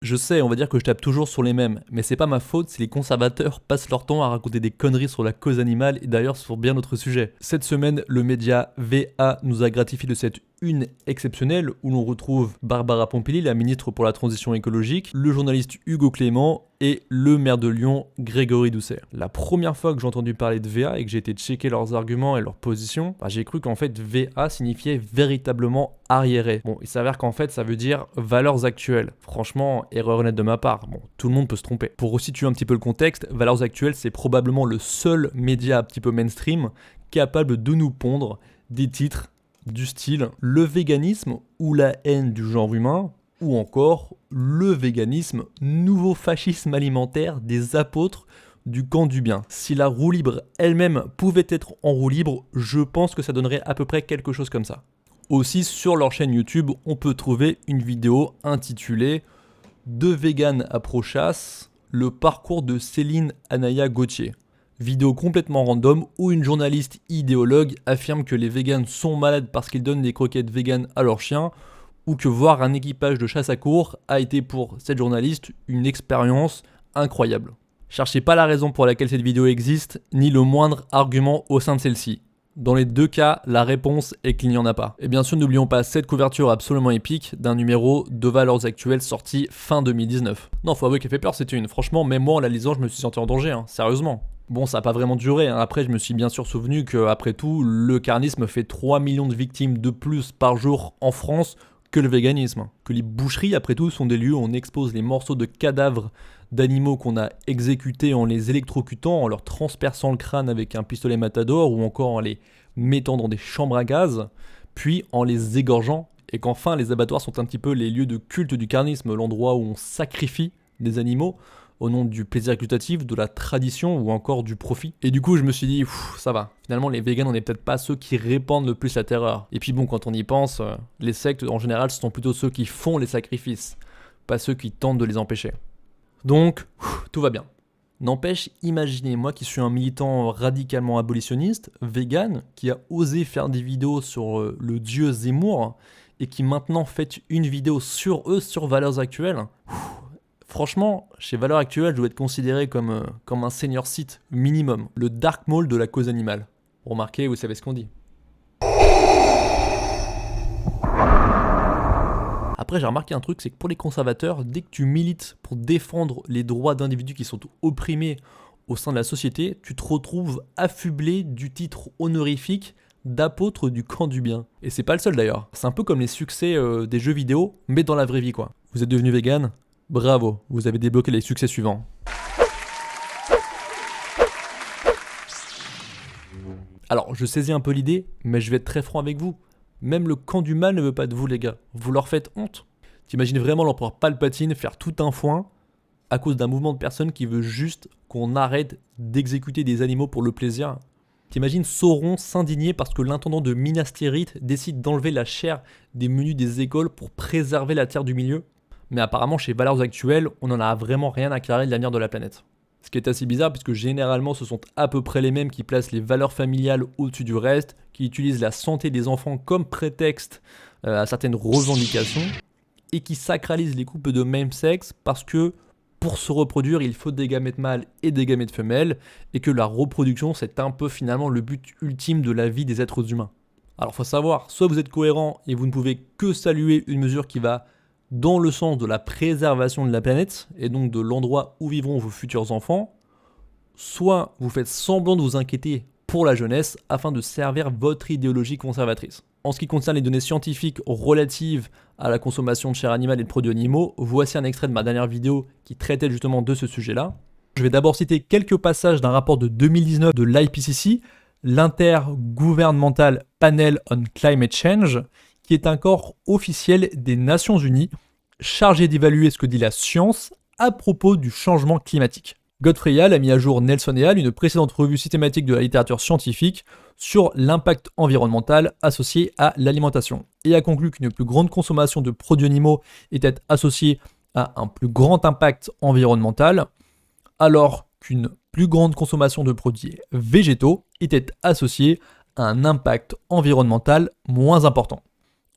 Je sais, on va dire que je tape toujours sur les mêmes, mais c'est pas ma faute si les conservateurs passent leur temps à raconter des conneries sur la cause animale et d'ailleurs sur bien d'autres sujets. Cette semaine, le média VA nous a gratifié de cette une exceptionnelle où l'on retrouve Barbara Pompili, la ministre pour la transition écologique, le journaliste Hugo Clément et le maire de Lyon, Grégory Doucet. La première fois que j'ai entendu parler de VA et que j'ai été checker leurs arguments et leurs positions, j'ai cru qu'en fait VA signifiait véritablement arriéré. Bon, il s'avère qu'en fait ça veut dire valeurs actuelles. Franchement, erreur honnête de ma part. Bon, tout le monde peut se tromper. Pour resituer un petit peu le contexte, Valeurs Actuelles, c'est probablement le seul média un petit peu mainstream capable de nous pondre des titres du style le véganisme ou la haine du genre humain, ou encore le véganisme, nouveau fascisme alimentaire des apôtres du camp du bien. Si la roue libre elle-même pouvait être en roue libre, je pense que ça donnerait à peu près quelque chose comme ça. Aussi, sur leur chaîne YouTube, on peut trouver une vidéo intitulée « Deux véganes à pro-chasse, le parcours de Céline Anaya Gauthier ». Vidéo complètement random où une journaliste idéologue affirme que les véganes sont malades parce qu'ils donnent des croquettes véganes à leurs chiens, ou que voir un équipage de chasse à courre a été pour cette journaliste une expérience incroyable. Cherchez pas la raison pour laquelle cette vidéo existe, ni le moindre argument au sein de celle-ci. Dans les deux cas, la réponse est qu'il n'y en a pas. Et bien sûr, n'oublions pas cette couverture absolument épique d'un numéro de Valeurs Actuelles sorti fin 2019. Non, faut avouer qu'elle fait peur cette une. Franchement, même moi en la lisant, je me suis senti en danger, sérieusement. Bon, ça n'a pas vraiment duré, Après, je me suis bien sûr souvenu que, après tout, le carnisme fait 3 millions de victimes de plus par jour en France que le véganisme. Que les boucheries, après tout, sont des lieux où on expose les morceaux de cadavres d'animaux qu'on a exécutés en les électrocutant, en leur transperçant le crâne avec un pistolet Matador ou encore en les mettant dans des chambres à gaz, puis en les égorgeant, et qu'enfin les abattoirs sont un petit peu les lieux de culte du carnisme, l'endroit où on sacrifie des animaux au nom du plaisir gustatif, de la tradition ou encore du profit. Et du coup, je me suis dit, ça va. Finalement, les végans, on n'est peut-être pas ceux qui répandent le plus la terreur. Et puis bon, quand on y pense, les sectes, en général, ce sont plutôt ceux qui font les sacrifices, pas ceux qui tentent de les empêcher. Donc, tout va bien. N'empêche, imaginez moi qui suis un militant radicalement abolitionniste, vegan, qui a osé faire des vidéos sur le dieu Zemmour, et qui maintenant fait une vidéo sur eux, sur Valeurs Actuelles. Franchement, chez Valeurs Actuelles, je dois être considéré comme un senior site minimum, le dark mall de la cause animale. Remarquez, vous savez ce qu'on dit. Après, j'ai remarqué un truc, c'est que pour les conservateurs, dès que tu milites pour défendre les droits d'individus qui sont opprimés au sein de la société, tu te retrouves affublé du titre honorifique d'apôtre du camp du bien. Et c'est pas le seul d'ailleurs. C'est un peu comme les succès des jeux vidéo, mais dans la vraie vie quoi. Vous êtes devenu vegan ? Bravo, vous avez débloqué les succès suivants. Alors, je saisis un peu l'idée, mais je vais être très franc avec vous. Même le camp du mal ne veut pas de vous, les gars. Vous leur faites honte. T'imagines vraiment l'empereur Palpatine faire tout un foin à cause d'un mouvement de personnes qui veut juste qu'on arrête d'exécuter des animaux pour le plaisir. T'imagines Sauron s'indigner parce que l'intendant de Minas Tirith décide d'enlever la chair des menus des écoles pour préserver la terre du milieu. Mais apparemment, chez Valeurs Actuelles, on n'en a vraiment rien à carrer de l'avenir de la planète. Ce qui est assez bizarre puisque généralement ce sont à peu près les mêmes qui placent les valeurs familiales au-dessus du reste, qui utilisent la santé des enfants comme prétexte à certaines revendications, et qui sacralisent les couples de même sexe parce que pour se reproduire, il faut des gamètes mâles et des gamètes femelles, et que la reproduction c'est un peu finalement le but ultime de la vie des êtres humains. Alors faut savoir, soit vous êtes cohérent et vous ne pouvez que saluer une mesure qui va dans le sens de la préservation de la planète et donc de l'endroit où vivront vos futurs enfants, soit vous faites semblant de vous inquiéter pour la jeunesse afin de servir votre idéologie conservatrice. En ce qui concerne les données scientifiques relatives à la consommation de chair animale et de produits animaux, voici un extrait de ma dernière vidéo qui traitait justement de ce sujet-là. Je vais d'abord citer quelques passages d'un rapport de 2019 de l'IPCC, l'Intergovernmental Panel on Climate Change, qui est un corps officiel des Nations Unies chargé d'évaluer ce que dit la science à propos du changement climatique. Godfrey Hall a mis à jour Nelson et Hall, une précédente revue systématique de la littérature scientifique sur l'impact environnemental associé à l'alimentation et a conclu qu'une plus grande consommation de produits animaux était associée à un plus grand impact environnemental, alors qu'une plus grande consommation de produits végétaux était associée à un impact environnemental moins important.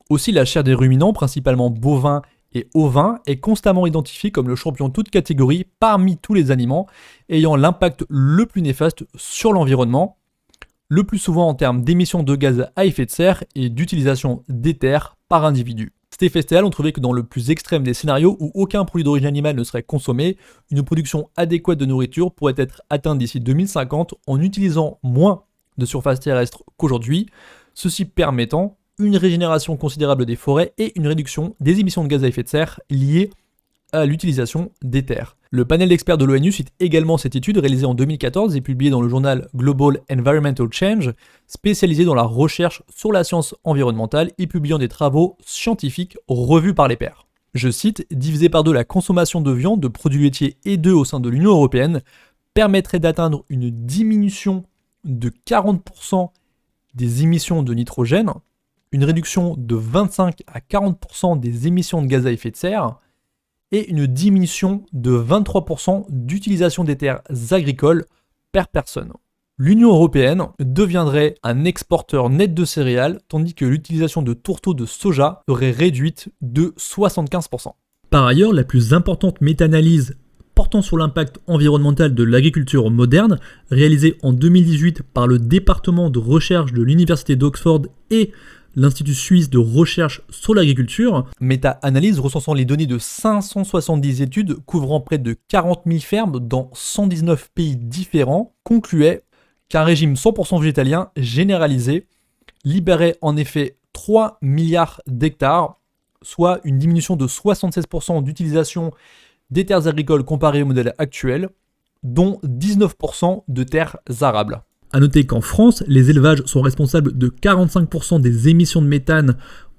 Aussi, la chair des ruminants, principalement bovins Et ovin est constamment identifié comme le champion de toute catégorie parmi tous les aliments ayant l'impact le plus néfaste sur l'environnement, le plus souvent en termes d'émissions de gaz à effet de serre et d'utilisation d'éther par individu. Steph et Stéal ont trouvé que dans le plus extrême des scénarios où aucun produit d'origine animale ne serait consommé, une production adéquate de nourriture pourrait être atteinte d'ici 2050 en utilisant moins de surface terrestre qu'aujourd'hui, ceci permettant une régénération considérable des forêts et une réduction des émissions de gaz à effet de serre liées à l'utilisation des terres. Le panel d'experts de l'ONU cite également cette étude réalisée en 2014 et publiée dans le journal Global Environmental Change, spécialisé dans la recherche sur la science environnementale et publiant des travaux scientifiques revus par les pairs. Je cite, diviser par 2 la consommation de viande, de produits laitiers et d'œufs au sein de l'Union européenne permettrait d'atteindre une diminution de 40% des émissions de nitrogène, une réduction de 25 à 40% des émissions de gaz à effet de serre et une diminution de 23% d'utilisation des terres agricoles per personne. L'Union européenne deviendrait un exporteur net de céréales, tandis que l'utilisation de tourteaux de soja serait réduite de 75%. Par ailleurs, la plus importante méta-analyse portant sur l'impact environnemental de l'agriculture moderne, réalisée en 2018 par le département de recherche de l'Université d'Oxford et l'Institut suisse de recherche sur l'agriculture, méta-analyse recensant les données de 570 études couvrant près de 40 000 fermes dans 119 pays différents, concluait qu'un régime 100% végétalien généralisé libérait en effet 3 milliards d'hectares, soit une diminution de 76% d'utilisation des terres agricoles comparées au modèle actuel, dont 19% de terres arables. A noter qu'en France, les élevages sont responsables de 45% des émissions de méthane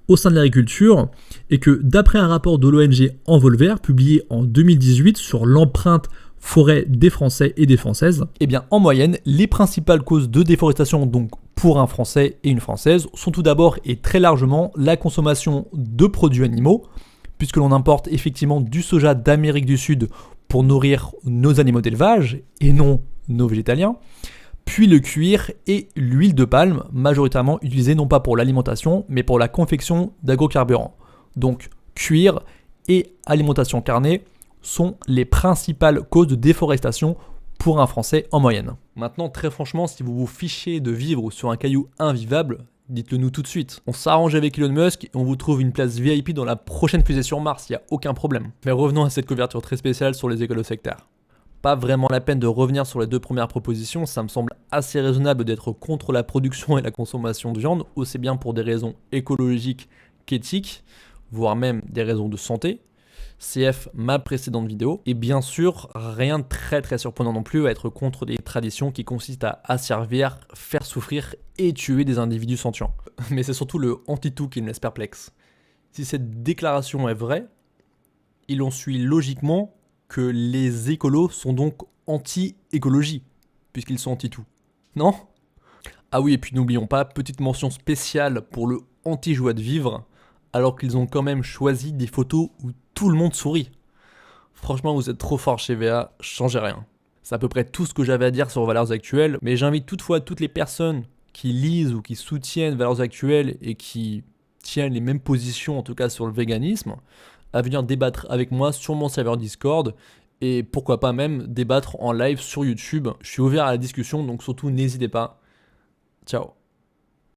au sein de l'agriculture et que d'après un rapport de l'ONG Envolver publié en 2018 sur l'empreinte forêt des Français et des Françaises, eh bien en moyenne, les principales causes de déforestation donc pour un Français et une Française sont tout d'abord et très largement la consommation de produits animaux, puisque l'on importe effectivement du soja d'Amérique du Sud pour nourrir nos animaux d'élevage et non nos végétaliens, puis le cuir et l'huile de palme, majoritairement utilisés non pas pour l'alimentation, mais pour la confection d'agrocarburants. Donc cuir et alimentation carnée sont les principales causes de déforestation pour un Français en moyenne. Maintenant, très franchement, si vous vous fichez de vivre sur un caillou invivable, dites-le nous tout de suite. On s'arrange avec Elon Musk et on vous trouve une place VIP dans la prochaine fusée sur Mars, il n'y a aucun problème. Mais revenons à cette couverture très spéciale sur les écolo-sectaires. Pas vraiment la peine de revenir sur les 2 premières propositions, ça me semble assez raisonnable d'être contre la production et la consommation de viande, aussi bien pour des raisons écologiques qu'éthiques, voire même des raisons de santé. CF, ma précédente vidéo, et bien sûr, rien de très surprenant non plus à être contre des traditions qui consistent à asservir, faire souffrir et tuer des individus sentients. Mais c'est surtout le anti-tout qui me laisse perplexe. Si cette déclaration est vraie, il en suit logiquement que les écolos sont donc anti-écologie, puisqu'ils sont anti-tout. Non ? Ah oui, et puis n'oublions pas, petite mention spéciale pour le anti-joie de vivre, alors qu'ils ont quand même choisi des photos où tout le monde sourit. Franchement, vous êtes trop fort chez VA, changez rien. C'est à peu près tout ce que j'avais à dire sur Valeurs Actuelles, mais j'invite toutefois toutes les personnes qui lisent ou qui soutiennent Valeurs Actuelles et qui tiennent les mêmes positions, en tout cas sur le véganisme, à venir débattre avec moi sur mon serveur Discord et pourquoi pas même débattre en live sur YouTube. Je suis ouvert à la discussion, donc surtout n'hésitez pas. Ciao.